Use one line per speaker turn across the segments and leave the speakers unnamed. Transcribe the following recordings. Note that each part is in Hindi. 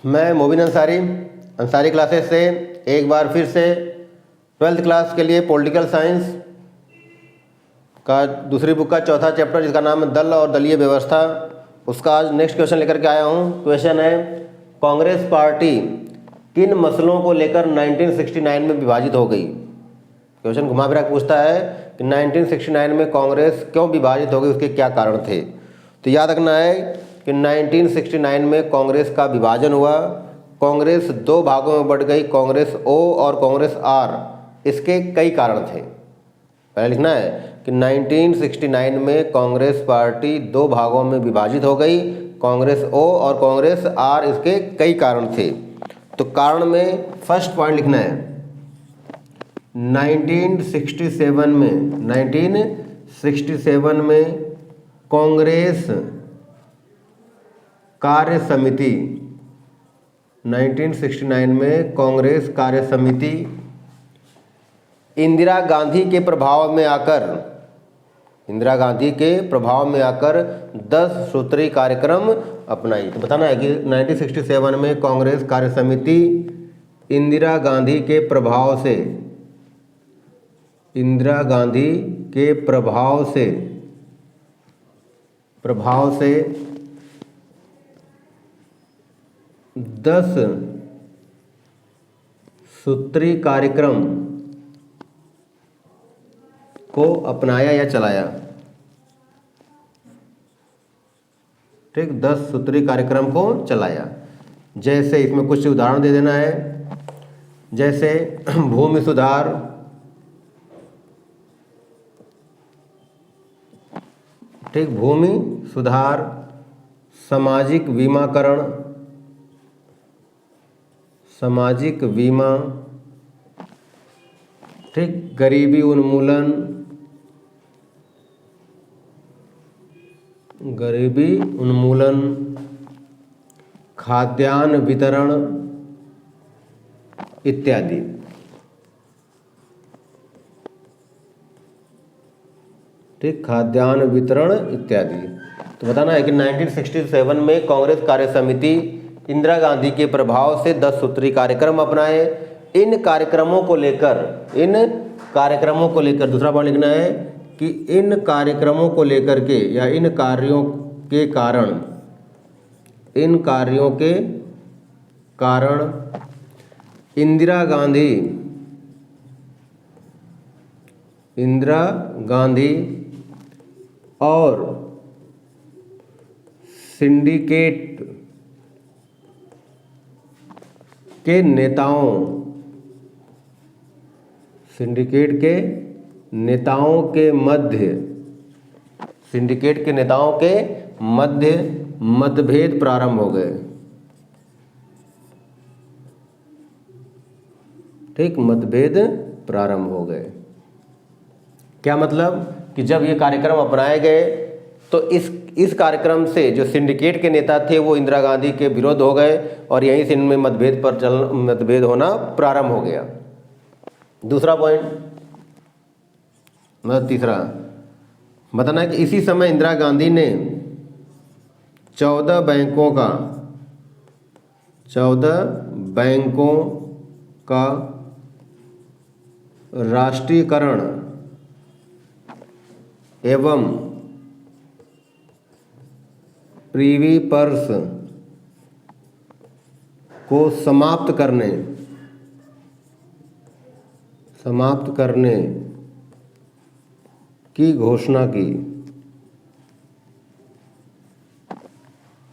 मैं मोबिन अंसारी अंसारी क्लासेस से एक बार फिर से 12th क्लास के लिए पॉलिटिकल साइंस का दूसरी बुक का चौथा चैप्टर जिसका नाम है दल और दलीय व्यवस्था, उसका आज नेक्स्ट क्वेश्चन लेकर के आया हूँ। क्वेश्चन है, कांग्रेस पार्टी किन मसलों को लेकर 1969 में विभाजित हो गई। क्वेश्चन घुमा फिरा पूछता है कि 1969 में कांग्रेस क्यों विभाजित हो गई, उसके क्या कारण थे। तो याद रखना है कि 1969 में कांग्रेस का विभाजन हुआ। कांग्रेस दो भागों में बढ़ गई, कांग्रेस ओ और कांग्रेस आर। इसके कई कारण थे। पहले लिखना है कि 1969 में कांग्रेस पार्टी दो भागों में विभाजित हो गई, कांग्रेस ओ और कांग्रेस आर। इसके कई कारण थे। तो कारण में फर्स्ट पॉइंट लिखना है 1967 में कांग्रेस कार्य समिति, 1969 में कांग्रेस कार्य समिति इंदिरा गांधी के प्रभाव में आकर 10 सूत्री कार्यक्रम अपनाई। तो बताना है कि 1967 में कांग्रेस कार्य समिति इंदिरा गांधी के प्रभाव से 10 सूत्री कार्यक्रम को अपनाया या चलाया। ठीक, 10 सूत्री कार्यक्रम को चलाया। जैसे इसमें कुछ उदाहरण दे देना है, जैसे भूमि सुधार, ठीक, भूमि सुधार, सामाजिक बीमा, ठीक, गरीबी उन्मूलन, खाद्यान्न वितरण इत्यादि। ठीक, खाद्यान्न वितरण इत्यादि। तो बताना है कि 1967 में कांग्रेस कार्य समिति इंदिरा गांधी के प्रभाव से 10 सूत्री कार्यक्रम अपनाए। इन कार्यक्रमों को लेकर दूसरा पॉइंट लिखना है कि इन कार्यक्रमों को लेकर के या इन कार्यों के कारण इंदिरा गांधी और सिंडिकेट के नेताओं के मध्य मतभेद प्रारंभ हो गए। ठीक, मतभेद प्रारंभ हो गए। क्या मतलब कि जब ये कार्यक्रम अपनाए गए तो इस कार्यक्रम से जो सिंडिकेट के नेता थे वो इंदिरा गांधी के विरोध हो गए और यहीं से इनमें मतभेद होना प्रारंभ हो गया। दूसरा पॉइंट, मतलब तीसरा, बताना है कि इसी समय इंदिरा गांधी ने 14 बैंकों का राष्ट्रीयकरण एवं प्रीवी पर्स को समाप्त करने की घोषणा की।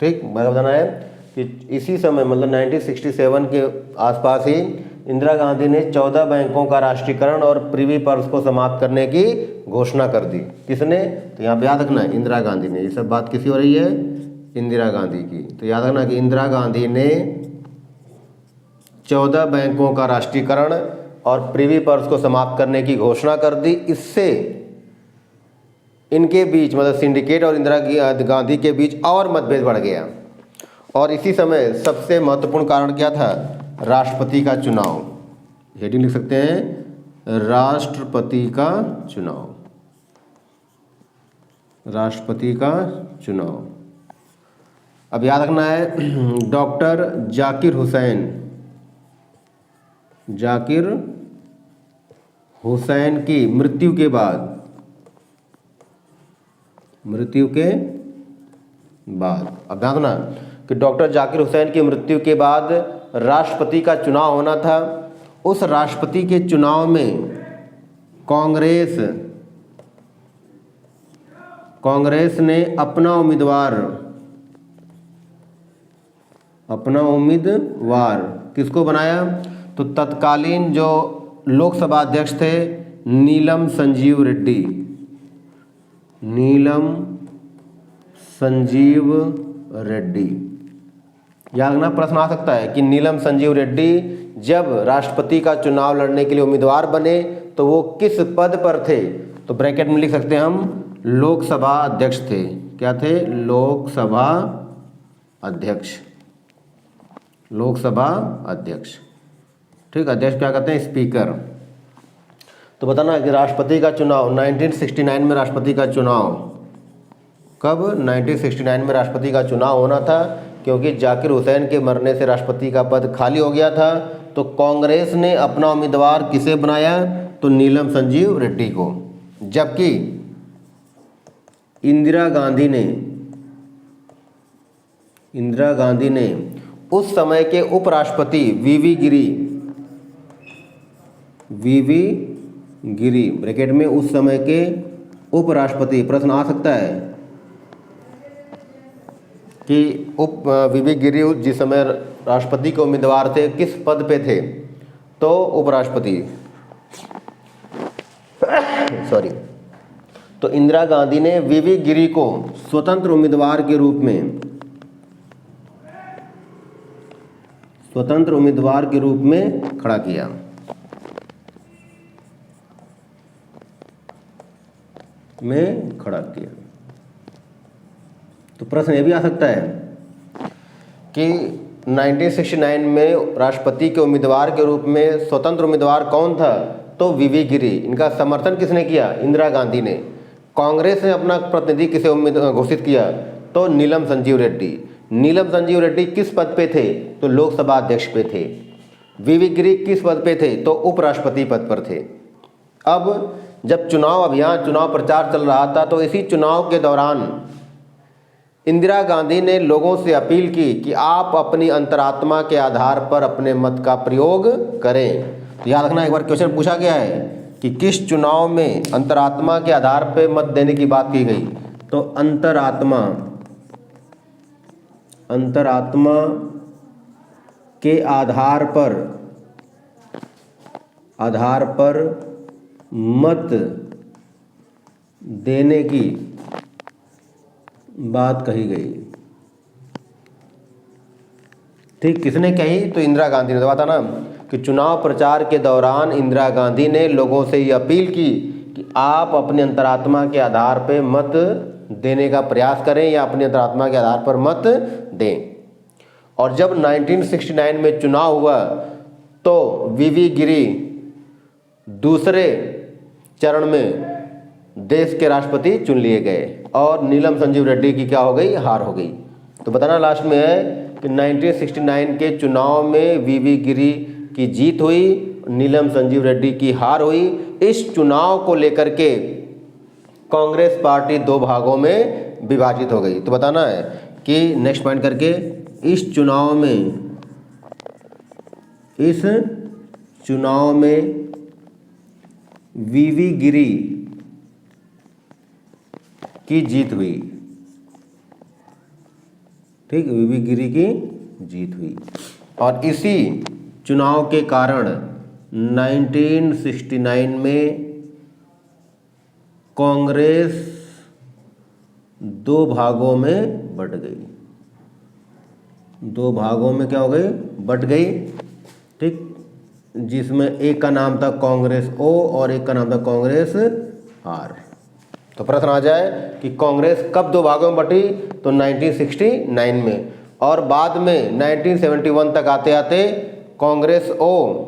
ठीक, मतलब बताना है कि इसी समय मतलब 1967 के आसपास ही इंदिरा गांधी ने 14 बैंकों का राष्ट्रीयकरण और प्रीवी पर्स को समाप्त करने की घोषणा कर दी। किसने? तो यहाँ पे याद रखना है इंदिरा गांधी ने। ये सब बात किसी हो रही है? इंदिरा गांधी की। तो याद रखना कि इंदिरा गांधी ने 14 बैंकों का राष्ट्रीयकरण और प्रीवी पर्स को समाप्त करने की घोषणा कर दी। इससे इनके बीच मतलब सिंडिकेट और इंदिरा गांधी के बीच और मतभेद बढ़ गया। और इसी समय सबसे महत्वपूर्ण कारण क्या था? राष्ट्रपति का चुनाव। हेडिंग लिख सकते हैं, राष्ट्रपति का चुनाव। अब याद रखना है डॉक्टर जाकिर हुसैन की मृत्यु के बाद अब ध्यान देना कि डॉक्टर जाकिर हुसैन की मृत्यु के बाद राष्ट्रपति का चुनाव होना था। उस राष्ट्रपति के चुनाव में कांग्रेस ने अपना उम्मीदवार किसको बनाया? तो तत्कालीन जो लोकसभा अध्यक्ष थे नीलम संजीव रेड्डी। याद रखना प्रश्न आ सकता है कि नीलम संजीव रेड्डी जब राष्ट्रपति का चुनाव लड़ने के लिए उम्मीदवार बने तो वो किस पद पर थे? तो ब्रैकेट में लिख सकते हैं हम लोकसभा अध्यक्ष थे। क्या थे? लोकसभा अध्यक्ष। ठीक, अध्यक्ष क्या कहते हैं? स्पीकर। तो बताना कि राष्ट्रपति का चुनाव 1969 में राष्ट्रपति का चुनाव कब? 1969 में राष्ट्रपति का चुनाव होना था, क्योंकि जाकिर हुसैन के मरने से राष्ट्रपति का पद खाली हो गया था। तो कांग्रेस ने अपना उम्मीदवार किसे बनाया? तो नीलम संजीव रेड्डी को। जबकि इंदिरा गांधी ने उस समय के उपराष्ट्रपति वीवी गिरी ब्रैकेट में उस समय के उपराष्ट्रपति, प्रश्न आ सकता है कि वीवी गिरी जिस समय राष्ट्रपति के उम्मीदवार थे किस पद पे थे? तो उपराष्ट्रपति। सॉरी। तो इंदिरा गांधी ने वीवी गिरी को स्वतंत्र उम्मीदवार के रूप में खड़ा किया। तो प्रश्न ये भी आ सकता है कि 1969 में राष्ट्रपति के उम्मीदवार के रूप में स्वतंत्र उम्मीदवार कौन था? तो वीवी गिरी। इनका समर्थन किसने किया? इंदिरा गांधी ने। कांग्रेस ने अपना प्रतिनिधि किसे घोषित किया? तो नीलम संजीव रेड्डी किस पद पे थे? तो लोकसभा अध्यक्ष पे थे। वीवी गिरी किस पद पे थे? तो उपराष्ट्रपति पद पर थे। अब जब चुनाव प्रचार चल रहा था, तो इसी चुनाव के दौरान इंदिरा गांधी ने लोगों से अपील की कि आप अपनी अंतरात्मा के आधार पर अपने मत का प्रयोग करें। तो याद रखना, एक बार क्वेश्चन पूछा गया है कि किस चुनाव में अंतरात्मा के आधार पर मत देने की बात की गई? तो अंतरात्मा के आधार पर मत देने की बात कही गई। ठीक, किसने कही? तो इंदिरा गांधी ने। तो बताना कि चुनाव प्रचार के दौरान इंदिरा गांधी ने लोगों से ये अपील की कि आप अपने अंतरात्मा के आधार पर मत देने का प्रयास करें या अपने अंतरात्मा के आधार पर मत दें। और जब 1969 में चुनाव हुआ तो वीवी गिरी दूसरे चरण में देश के राष्ट्रपति चुन लिए गए और नीलम संजीव रेड्डी की क्या हो गई? हार हो गई। तो बताना लास्ट में है कि 1969 के चुनाव में वीवी गिरी की जीत हुई, नीलम संजीव रेड्डी की हार हुई। इस चुनाव को लेकर के कांग्रेस पार्टी दो भागों में विभाजित हो गई। तो बताना है कि नेक्स्ट पॉइंट करके इस चुनाव में वीवी गिरी की जीत हुई। ठीक, वीवी गिरी की जीत हुई। और इसी चुनाव के कारण 1969 में कांग्रेस दो भागों में बट गई। दो भागों में क्या हो गई? बट गई। ठीक, जिसमें एक का नाम था कांग्रेस ओ और एक का नाम था कांग्रेस आर। तो प्रश्न आ जाए कि कांग्रेस कब दो भागों में बटी? तो 1969 में। और बाद में 1971 तक आते आते कांग्रेस ओ,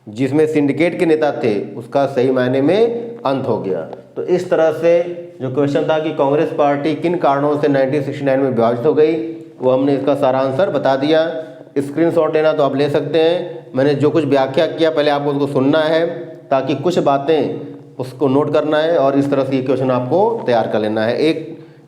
जिसमें सिंडिकेट के नेता थे, उसका सही मायने में अंत हो गया। तो इस तरह से जो क्वेश्चन था कि कांग्रेस पार्टी किन कारणों से 1969 में विभाजित हो गई, वो हमने इसका सारा आंसर बता दिया। स्क्रीनशॉट लेना तो आप ले सकते हैं। मैंने जो कुछ व्याख्या किया पहले आपको उसको सुनना है, ताकि कुछ बातें उसको नोट करना है और इस तरह से ये क्वेश्चन आपको तैयार कर लेना है।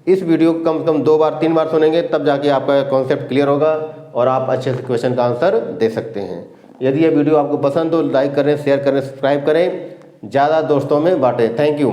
इस वीडियो को कम से कम 2 बार 3 बार सुनेंगे, तब जाके आपका कॉन्सेप्ट क्लियर होगा और आप अच्छे से क्वेश्चन का आंसर दे सकते हैं। यदि ये वीडियो आपको पसंद हो, लाइक करें, शेयर करें, सब्सक्राइब करें, ज़्यादा दोस्तों में बांटें। Thank you.